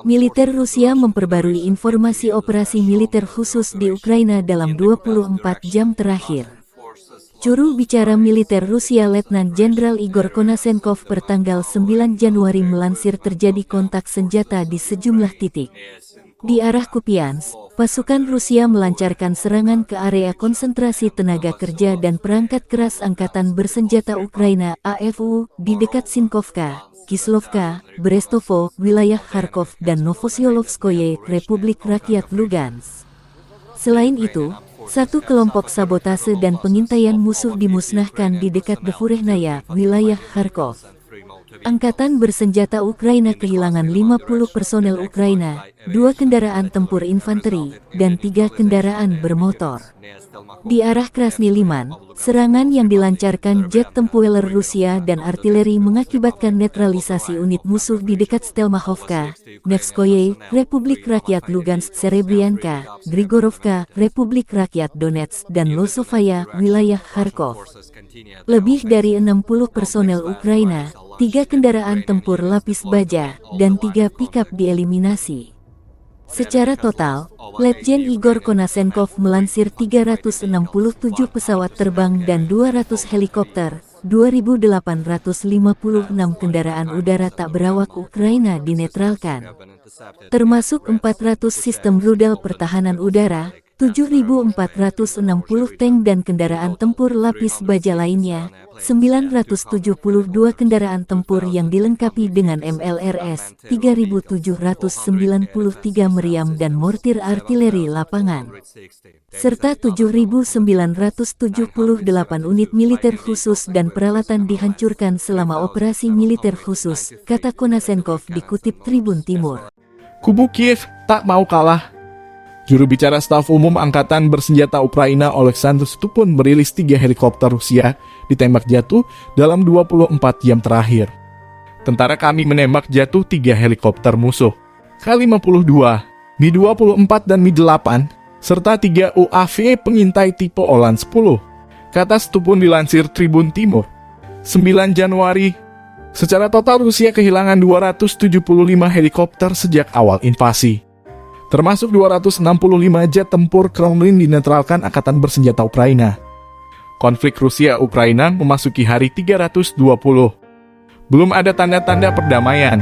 Militer Rusia memperbarui informasi operasi militer khusus di Ukraina dalam 24 jam terakhir. Juru bicara militer Rusia Letnan Jenderal Igor Konashenkov pertanggal 9 Januari melansir terjadi kontak senjata di sejumlah titik. Di arah Kupiansk, pasukan Rusia melancarkan serangan ke area konsentrasi tenaga kerja dan perangkat keras Angkatan Bersenjata Ukraina (AFU) di dekat Sinkovka, Kislovka, Brestovo, wilayah Kharkov dan Novosyolovskoye, Republik Rakyat Lugansk. Selain itu, satu kelompok sabotase dan pengintaian musuh dimusnahkan di dekat Devurehnaya, wilayah Kharkov. Angkatan Bersenjata Ukraina kehilangan 50 personel Ukraina, 2 kendaraan tempur infanteri, dan 3 kendaraan bermotor. Di arah Krasny Liman, serangan yang dilancarkan jet tempur Rusia dan artileri mengakibatkan netralisasi unit musuh di dekat Stelmahovka, Nevskoye, Republik Rakyat Lugansk, Serebrianka, Grigorovka, Republik Rakyat Donetsk, dan Losovaya, wilayah Kharkov. Lebih dari 60 personel Ukraina, 3 kendaraan tempur lapis baja, dan 3 pickup dieliminasi. Secara total, Letjen Igor Konashenkov melansir 367 pesawat terbang dan 200 helikopter, 2.856 kendaraan udara tak berawak Ukraina dinetralkan. Termasuk 400 sistem rudal pertahanan udara, 7.460 tank dan kendaraan tempur lapis baja lainnya, 972 kendaraan tempur yang dilengkapi dengan MLRS, 3.793 meriam dan mortir artileri lapangan, serta 7.978 unit militer khusus dan peralatan dihancurkan selama operasi militer khusus, kata Konashenkov dikutip Tribun Timur. Kubu Kiev tak mau kalah. Juru bicara staf umum Angkatan Bersenjata Ukraina Oleksandr Stupun merilis 3 helikopter Rusia ditembak jatuh dalam 24 jam terakhir. Tentara kami menembak jatuh 3 helikopter musuh, K-52, Mi-24 dan Mi-8, serta 3 UAV pengintai tipe Olan 10, kata Stupun dilansir Tribun Timur. 9 Januari, secara total Rusia kehilangan 275 helikopter sejak awal invasi. Termasuk 265 jet tempur Kremlin dinetralkan Angkatan Bersenjata Ukraina. Konflik Rusia-Ukraina memasuki hari 320. Belum ada tanda-tanda perdamaian.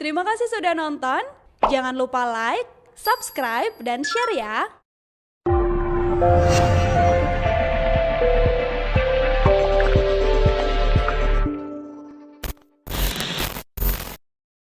Terima kasih sudah nonton, jangan lupa like, subscribe, dan share ya!